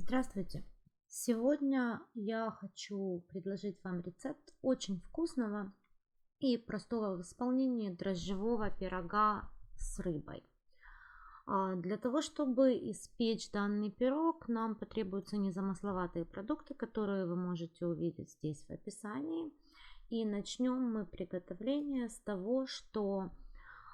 Здравствуйте! Сегодня я хочу предложить вам рецепт очень вкусного и простого в исполнении дрожжевого пирога с рыбой. Для того, чтобы испечь данный пирог, нам потребуются незамысловатые продукты, которые вы можете увидеть здесь в описании. И начнем мы приготовление с того, что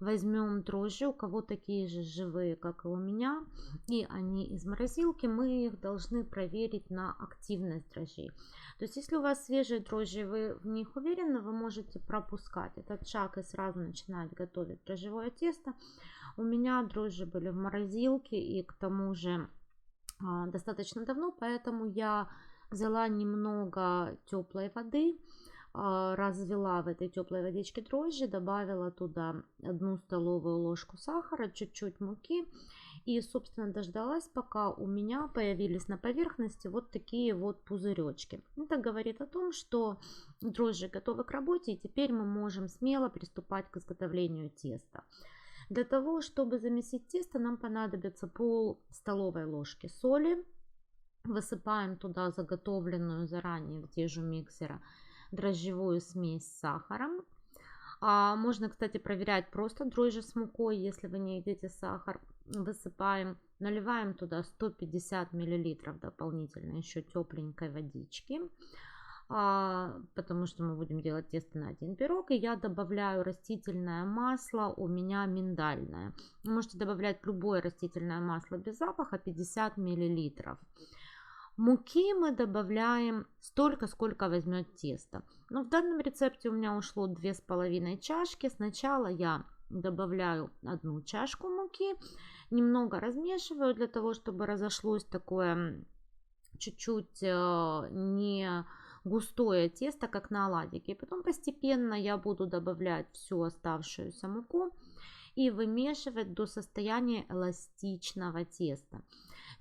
возьмем дрожжи, у кого такие же живые, как и у меня, и они из морозилки, мы их должны проверить на активность дрожжей. То есть, если у вас свежие дрожжи, вы в них уверены, вы можете пропускать этот шаг и сразу начинать готовить дрожжевое тесто. У меня дрожжи были в морозилке и к тому же достаточно давно, поэтому я взяла немного теплой воды, развела в этой теплой водичке дрожжи, добавила туда 1 столовую ложку сахара, чуть-чуть муки и, собственно, дождалась, пока у меня появились на поверхности вот такие вот пузыречки. Это говорит о том, что дрожжи готовы к работе, и теперь мы можем смело приступать к изготовлению теста. Для того, чтобы замесить тесто, нам понадобится пол столовой ложки соли. Высыпаем туда заготовленную заранее в тежу миксера дрожжевую смесь с сахаром. Можно, кстати, проверять просто дрожжи с мукой, если вы не едите сахар. Высыпаем, наливаем туда 150 мл дополнительно еще тепленькой водички, потому что мы будем делать тесто на один пирог. И я добавляю растительное масло, у меня миндальное. Вы можете добавлять любое растительное масло без запаха, 50 мл. Муки мы добавляем столько, сколько возьмет тесто. Но в данном рецепте у меня ушло 2,5 чашки. Сначала я добавляю 1 чашку муки, немного размешиваю для того, чтобы разошлось такое чуть-чуть не густое тесто, как на оладьике. И потом постепенно я буду добавлять всю оставшуюся муку и вымешивать до состояния эластичного теста.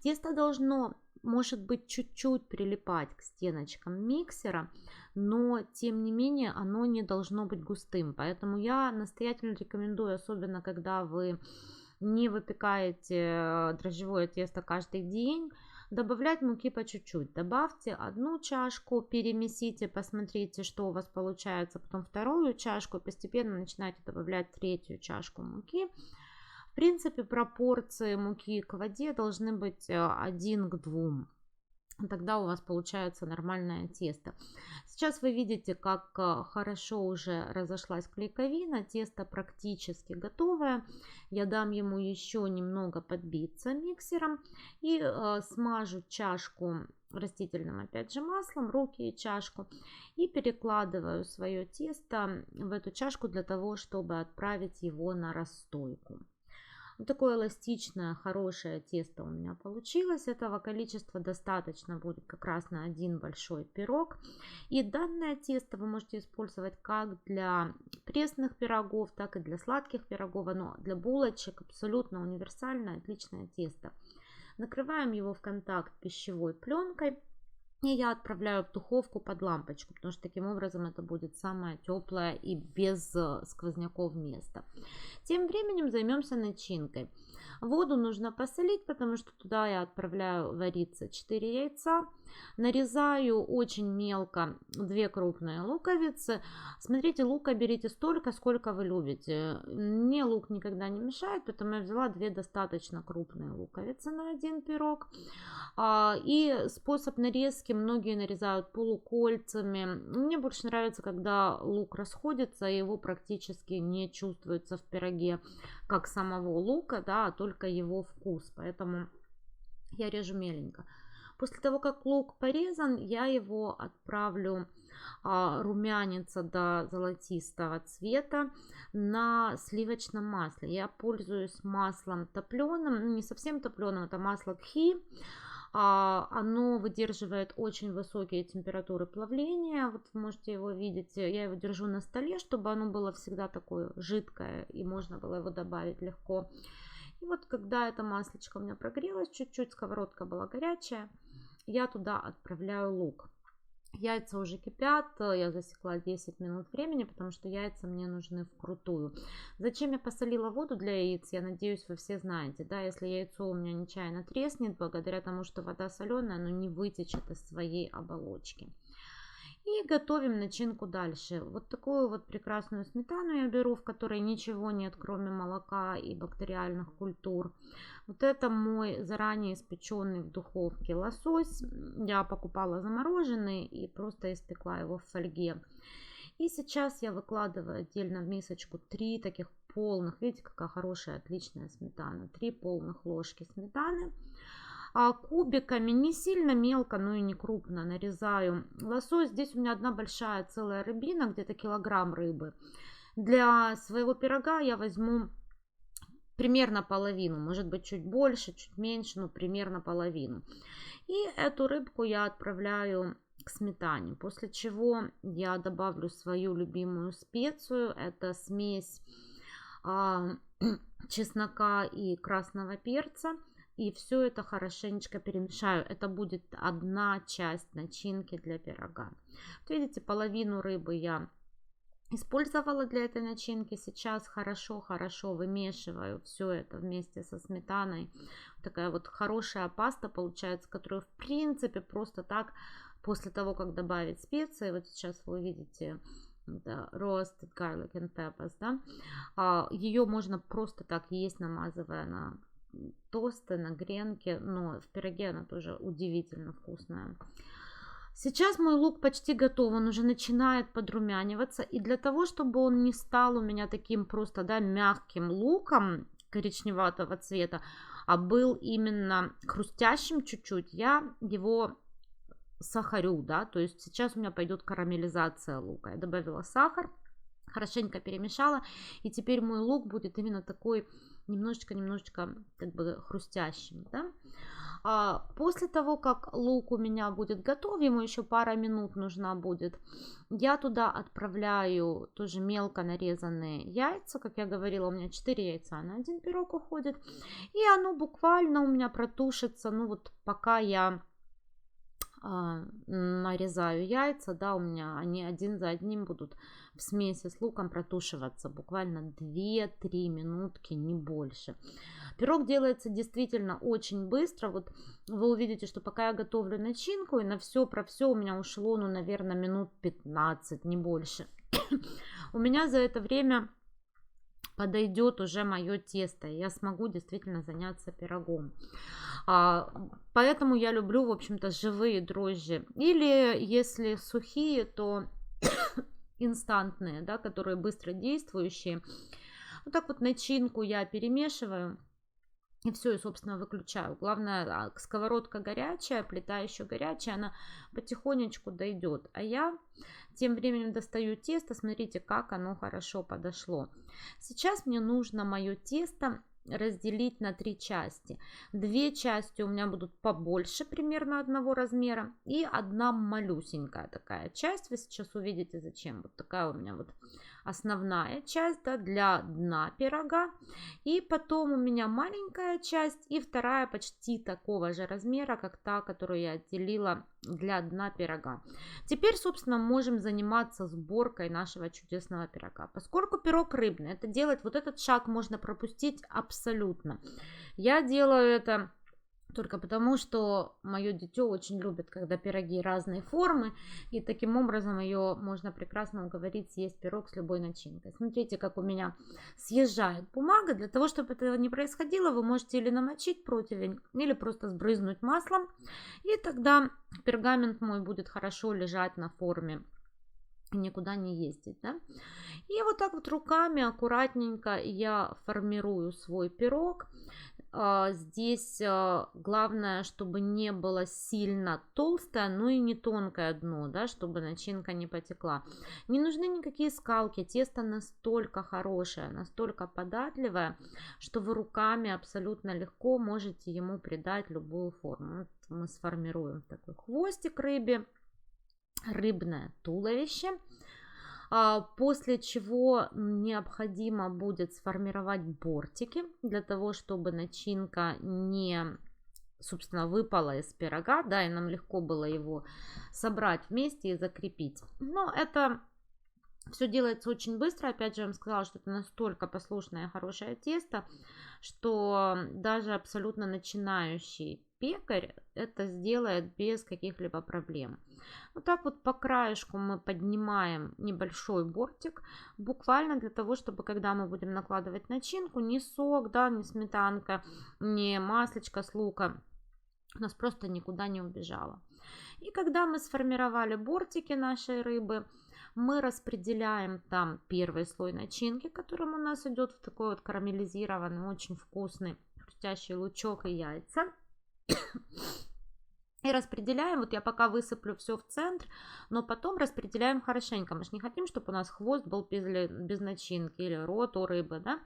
Тесто должно, может быть, чуть-чуть прилипать к стеночкам миксера, но тем не менее оно не должно быть густым. Поэтому я настоятельно рекомендую, особенно когда вы не выпекаете дрожжевое тесто каждый день, добавлять муки по чуть-чуть. Добавьте 1 чашку, перемесите, посмотрите, что у вас получается, потом 2 чашку, постепенно начинайте добавлять 3 чашку муки. В принципе, пропорции муки к воде должны быть 1 к 2. Тогда у вас получается нормальное тесто. Сейчас вы видите, как хорошо уже разошлась клейковина. Тесто практически готовое. Я дам ему еще немного подбиться миксером. И смажу чашку растительным, опять же, маслом, руки и чашку. И перекладываю свое тесто в эту чашку для того, чтобы отправить его на расстойку. Вот такое эластичное, хорошее тесто у меня получилось. Этого количества достаточно будет как раз на один большой пирог. И данное тесто вы можете использовать как для пресных пирогов, так и для сладких пирогов. Оно для булочек абсолютно универсальное, отличное тесто. Накрываем его в контакт пищевой пленкой. И я отправляю в духовку под лампочку, потому что таким образом это будет самое теплое и без сквозняков место. Тем временем займемся начинкой. Воду нужно посолить, потому что туда я отправляю вариться 4 яйца. Нарезаю очень мелко 2 крупные луковицы. Смотрите, лука берите столько, сколько вы любите. Мне лук никогда не мешает, поэтому я взяла 2 достаточно крупные луковицы на один пирог. И способ нарезки многие нарезают полукольцами. Мне больше нравится, когда лук расходится, и его практически не чувствуется в пироге, как самого лука, да, а только его вкус. Поэтому я режу меленько. После того, как лук порезан, я его отправлю румяниться до золотистого цвета на сливочном масле. Я пользуюсь маслом топленым, не совсем топленым, это масло кхи. Оно выдерживает очень высокие температуры плавления. Вот вы можете его видеть. Я его держу на столе, чтобы оно было всегда такое жидкое и можно было его добавить легко. И вот когда это маслечко у меня прогрелось, чуть-чуть сковородка была горячая, я туда отправляю лук. Яйца уже кипят, я засекла 10 минут времени, потому что яйца мне нужны вкрутую. Зачем я посолила воду для яиц, я надеюсь, вы все знаете, да, если яйцо у меня нечаянно треснет, благодаря тому, что вода соленая, оно не вытечет из своей оболочки. И готовим начинку дальше. Вот такую вот прекрасную сметану я беру, в которой ничего нет, кроме молока и бактериальных культур. Вот это мой заранее испеченный в духовке лосось. Я покупала замороженный и просто испекла его в фольге. И сейчас я выкладываю отдельно в мисочку 3 таких полных, видите, какая хорошая, отличная сметана. 3 полных ложки сметаны. Кубиками, не сильно мелко, но и не крупно нарезаю лосось. Здесь у меня одна большая целая рыбина, где-то килограмм рыбы. Для своего пирога я возьму примерно половину, может быть чуть больше, чуть меньше, но примерно половину. И эту рыбку я отправляю к сметане, после чего я добавлю свою любимую специю. Это смесь чеснока и красного перца. И все это хорошенечко перемешаю. Это будет одна часть начинки для пирога. Вот видите, половину рыбы я использовала для этой начинки. Сейчас хорошо вымешиваю все это вместе со сметаной. Такая вот хорошая паста получается, которую в принципе просто так, после того, как добавить специи, вот сейчас вы увидите, да, roasted garlic and peppers, да, ее можно просто так есть, намазывая на тосты, на гренки, но в пироге она тоже удивительно вкусная. Сейчас мой лук почти готов, он уже начинает подрумяниваться, и для того, чтобы он не стал у меня таким просто, да, мягким луком коричневатого цвета, а был именно хрустящим чуть-чуть, я его сахарю, да, то есть сейчас у меня пойдет карамелизация лука. Я добавила сахар, хорошенько перемешала, и теперь мой лук будет именно такой немножечко как бы хрустящим, да. После того, как лук у меня будет готов, ему еще пара минут нужна будет, я туда отправляю тоже мелко нарезанные яйца. Как я говорила, у меня 4 яйца на один пирог уходит, и оно буквально у меня протушится, ну вот пока я нарезаю яйца, да, у меня они один за одним будут в смеси с луком протушиваться буквально 2-3 минутки, не больше. Пирог делается действительно очень быстро. Вот вы увидите, что пока я готовлю начинку, и на все про все у меня ушло, ну, наверное, минут 15, не больше. У меня за это время подойдет уже мое тесто, и я смогу действительно заняться пирогом. Поэтому я люблю, в общем-то, живые дрожжи. Или если сухие, то инстантные, да, которые быстро действующие. Вот так вот начинку я перемешиваю. И все, и, собственно, выключаю. Главное, сковородка горячая, плита еще горячая, она потихонечку дойдет. А я тем временем достаю тесто. Смотрите, как оно хорошо подошло. Сейчас мне нужно мое тесто разделить на 3 части. 2 части у меня будут побольше, примерно одного размера, и одна малюсенькая такая часть. Вы сейчас увидите, зачем. Вот такая у меня вот основная часть, да, для дна пирога. И потом у меня маленькая часть и вторая почти такого же размера, как та, которую я отделила для дна пирога. Теперь, собственно, можем заниматься сборкой нашего чудесного пирога. Поскольку пирог рыбный, это делать, вот этот шаг можно пропустить абсолютно. Я делаю это только потому, что мое дитё очень любит, когда пироги разной формы, и таким образом ее можно прекрасно уговорить съесть пирог с любой начинкой. Смотрите, как у меня съезжает бумага. Для того, чтобы этого не происходило, вы можете или намочить противень, или просто сбрызнуть маслом, и тогда пергамент мой будет хорошо лежать на форме, никуда не ездить, да? И вот так вот руками аккуратненько я формирую свой пирог. Здесь главное, чтобы не было сильно толстое, но и не тонкое дно, да, чтобы начинка не потекла. Не нужны никакие скалки, тесто настолько хорошее, настолько податливое, что вы руками абсолютно легко можете ему придать любую форму. Вот мы сформируем такой хвостик рыбе, рыбное туловище. После чего необходимо будет сформировать бортики, для того, чтобы начинка не собственно, выпало из пирога, да, и нам легко было его собрать вместе и закрепить. Но это все делается очень быстро. Опять же, я вам сказала, что это настолько послушное, хорошее тесто, что даже абсолютно начинающий пекарь это сделает без каких-либо проблем. Вот так вот по краешку мы поднимаем небольшой бортик, буквально для того, чтобы когда мы будем накладывать начинку, ни сок, да, ни сметанка, ни маслечко с лука у нас просто никуда не убежало. И когда мы сформировали бортики нашей рыбы, мы распределяем там первый слой начинки, которым у нас идет в такой вот карамелизированный, очень вкусный хрустящий лучок и яйца. И распределяем, вот я пока высыплю все в центр, но потом распределяем хорошенько. Мы же не хотим, чтобы у нас хвост был без начинки или рот у рыбы, да.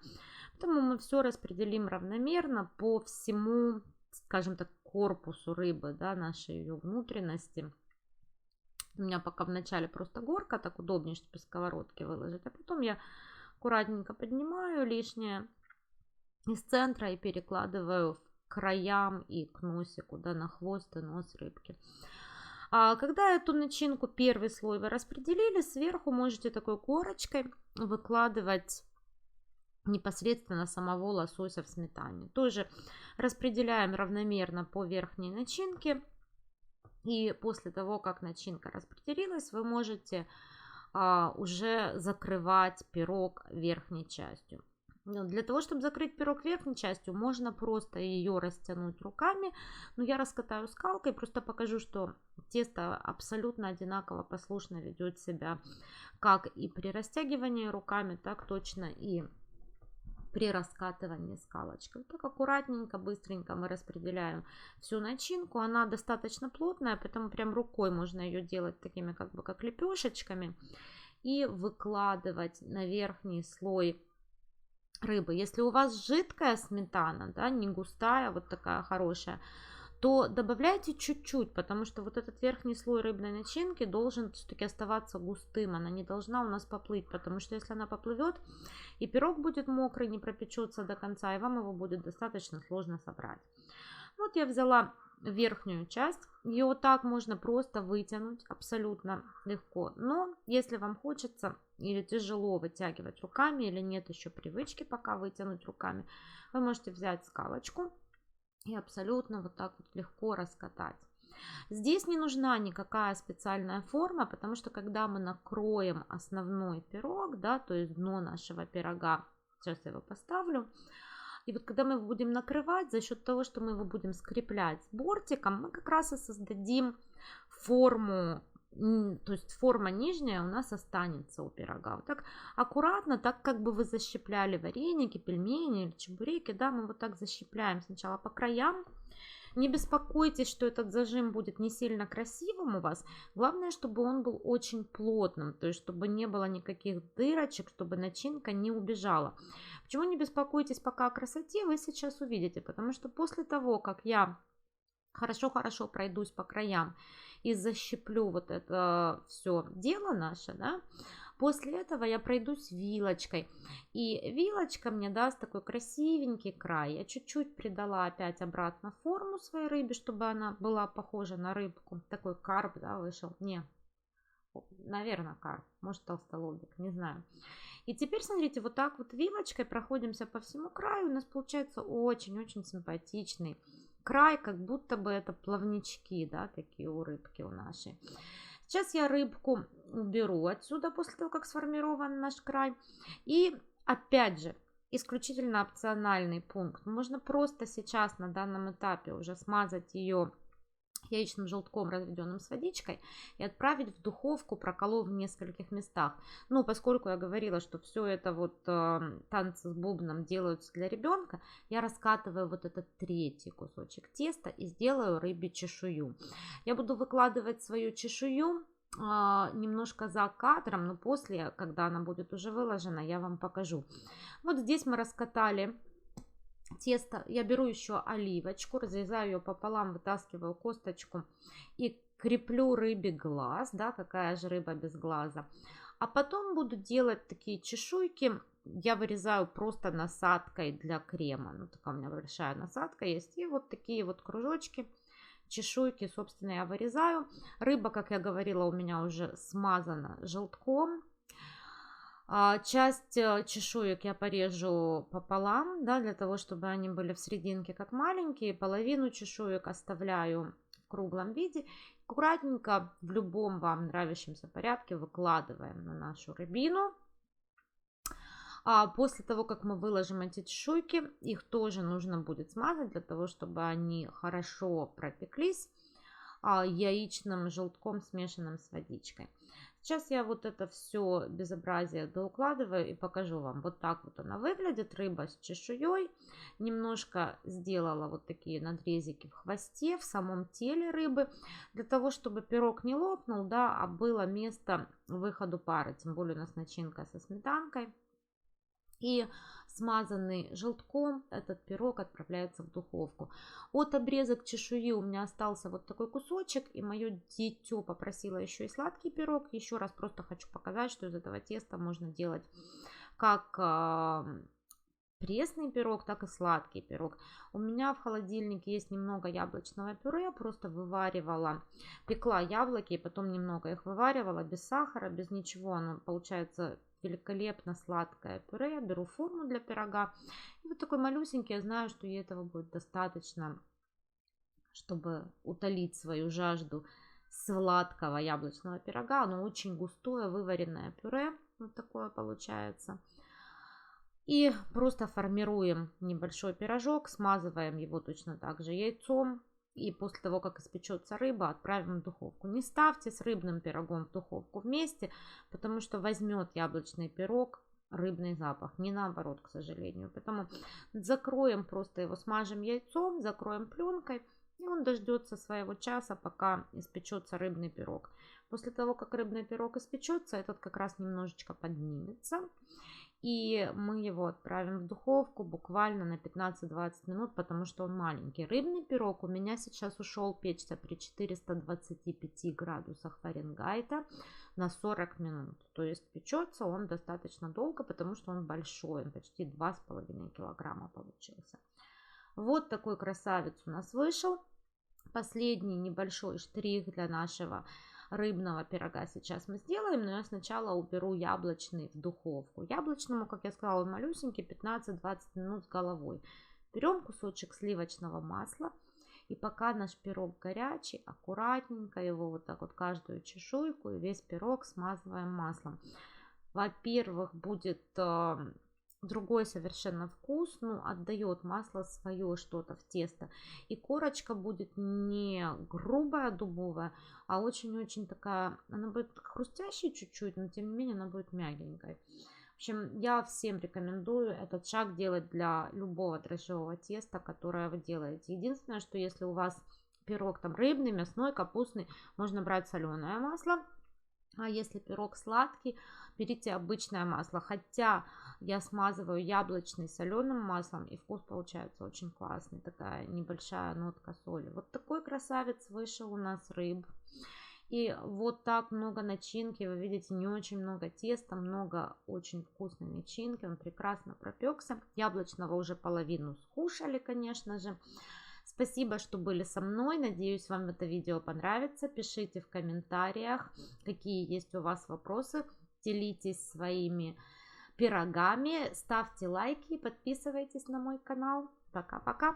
Поэтому мы все распределим равномерно по всему, скажем так, корпусу рыбы, да, нашей ее внутренности. У меня пока в начале просто горка, так удобнее, чтобы сковородки выложить. А потом я аккуратненько поднимаю лишнее из центра и перекладываю к краям и к носику, да, на хвост и нос рыбки. А когда эту начинку, первый слой вы распределили, сверху можете такой корочкой выкладывать непосредственно самого лосося в сметане. Тоже распределяем равномерно по верхней начинке. И после того, как начинка распределилась, вы можете уже закрывать пирог верхней частью. Для того, чтобы закрыть пирог верхней частью, можно просто ее растянуть руками. Но я раскатаю скалкой, просто покажу, что тесто абсолютно одинаково послушно ведет себя как и при растягивании руками, так точно и при раскатывании скалочкой. Так аккуратненько, быстренько мы распределяем всю начинку. Она достаточно плотная, поэтому прям рукой можно ее делать такими как лепешечками и выкладывать на верхний слой рыбы. Если у вас жидкая сметана, да, не густая, вот такая хорошая, то добавляйте чуть-чуть, потому что вот этот верхний слой рыбной начинки должен все-таки оставаться густым, она не должна у нас поплыть, потому что если она поплывет, и пирог будет мокрый, не пропечется до конца, и вам его будет достаточно сложно собрать. Вот я взяла верхнюю часть, ее вот так можно просто вытянуть абсолютно легко, но если вам хочется или тяжело вытягивать руками, или нет еще привычки пока вытянуть руками, вы можете взять скалочку и абсолютно вот так вот легко раскатать. Здесь не нужна никакая специальная форма, потому что когда мы накроем основной пирог, да, то есть дно нашего пирога, сейчас я его поставлю, и вот когда мы его будем накрывать, за счет того, что мы его будем скреплять бортиком, мы как раз и создадим форму, то есть форма нижняя у нас останется у пирога. Вот так аккуратно, так как бы вы защипляли вареники, пельмени или чебуреки, да, мы вот так защипляем сначала по краям. Не беспокойтесь, что этот зажим будет не сильно красивым у вас. Главное, чтобы он был очень плотным, то есть чтобы не было никаких дырочек, чтобы начинка не убежала. Почему не беспокойтесь пока о красоте, вы сейчас увидите, потому что после того, как я хорошо-хорошо пройдусь по краям и защиплю вот это все дело наше, да, после этого я пройдусь вилочкой, и вилочка мне даст такой красивенький край. Я чуть-чуть придала опять обратно форму своей рыбе, чтобы она была похожа на рыбку. Такой карп, да, вышел. Не, наверное, карп, может толстолобик, не знаю. И теперь, смотрите, вот так вот вилочкой проходимся по всему краю. У нас получается очень-очень симпатичный край, как будто бы это плавнички, да, такие у рыбки у нашей. Сейчас я рыбку уберу отсюда после того, как сформирован наш край. И опять же, исключительно опциональный пункт. Можно просто сейчас на данном этапе уже смазать ее яичным желтком, разведенным с водичкой, и отправить в духовку, проколов в нескольких местах. Ну, поскольку я говорила, что все это вот танцы с бубном делаются для ребенка, я раскатываю вот этот третий кусочек теста и сделаю рыбе чешую. Я буду выкладывать свою чешую немножко за кадром, но после, когда она будет уже выложена, я вам покажу. Вот здесь мы раскатали тесто. Я беру еще оливочку, разрезаю ее пополам, вытаскиваю косточку и креплю рыбе глаз, да, какая же рыба без глаза. А потом буду делать такие чешуйки я вырезаю просто насадкой для крема. Ну, такая у меня большая насадка есть. И вот такие вот кружочки, чешуйки, собственно, я вырезаю. Рыба, как я говорила, у меня уже смазана желтком. Часть чешуек я порежу пополам, да, для того, чтобы они были в серединке как маленькие. Половину чешуек оставляю в круглом виде. Аккуратненько в любом вам нравящемся порядке выкладываем на нашу рыбину. После того, как мы выложим эти чешуйки, их тоже нужно будет смазать, для того, чтобы они хорошо пропеклись яичным желтком, смешанным с водичкой. Сейчас я вот это все безобразие доукладываю и покажу вам. Вот так вот она выглядит, рыба с чешуей. Немножко сделала вот такие надрезики в хвосте, в самом теле рыбы, для того, чтобы пирог не лопнул, да, а было место выходу пары. Тем более у нас начинка со сметанкой. И смазанный желтком этот пирог отправляется в духовку. От обрезок чешуи у меня остался вот такой кусочек. И мое дитё попросило еще и сладкий пирог. Еще раз просто хочу показать, что из этого теста можно делать как пресный пирог, так и сладкий пирог. У меня в холодильнике есть немного яблочного пюре. Просто вываривала, пекла яблоки и потом немного их вываривала без сахара, без ничего. Оно получается великолепно сладкое пюре. Я беру форму для пирога. И вот такой малюсенький. Я знаю, что ей этого будет достаточно, чтобы утолить свою жажду сладкого яблочного пирога. Оно очень густое, вываренное пюре. Вот такое получается. И просто формируем небольшой пирожок. Смазываем его точно так же яйцом. И после того, как испечется рыба, отправим в духовку. Не ставьте с рыбным пирогом в духовку вместе, потому что возьмет яблочный пирог рыбный запах. Не наоборот, к сожалению. Поэтому закроем, просто его смажем яйцом, закроем пленкой. И он дождется своего часа, пока испечется рыбный пирог. После того, как рыбный пирог испечется, этот как раз немножечко поднимется. И мы его отправим в духовку буквально на 15-20 минут, потому что он маленький. Рыбный пирог у меня сейчас ушел печься при 425 градусах Фаренгейта на 40 минут. То есть печется он достаточно долго, потому что он большой, он почти 2,5 килограмма получился. Вот такой красавец у нас вышел. Последний небольшой штрих для нашего рыбного пирога сейчас мы сделаем, но я сначала уберу яблочный в духовку. Яблочному, как я сказала, он малюсенький, 15-20 минут с головой. Берем кусочек сливочного масла, и пока наш пирог горячий, аккуратненько его вот так вот каждую чешуйку и весь пирог смазываем маслом. Во-первых, будет другой совершенно вкус, ну, отдает масло свое что-то в тесто. И корочка будет не грубая дубовая, а очень-очень такая, она будет хрустящей чуть-чуть, но тем не менее она будет мягенькой. В общем, я всем рекомендую этот шаг делать для любого дрожжевого теста, которое вы делаете. Единственное, что если у вас пирог там рыбный, мясной, капустный, можно брать соленое масло. А если пирог сладкий, берите обычное масло. Хотя я смазываю яблочный соленым маслом, и вкус получается очень классный. Такая небольшая нотка соли. Вот такой красавец вышел у нас рыб. И вот так много начинки. Вы видите, не очень много теста, много очень вкусной начинки. Он прекрасно пропекся. Яблочного уже половину скушали, конечно же. Спасибо, что были со мной. Надеюсь, вам это видео понравится. Пишите в комментариях, какие есть у вас вопросы. Делитесь своими пирогами. Ставьте лайки и подписывайтесь на мой канал. Пока-пока.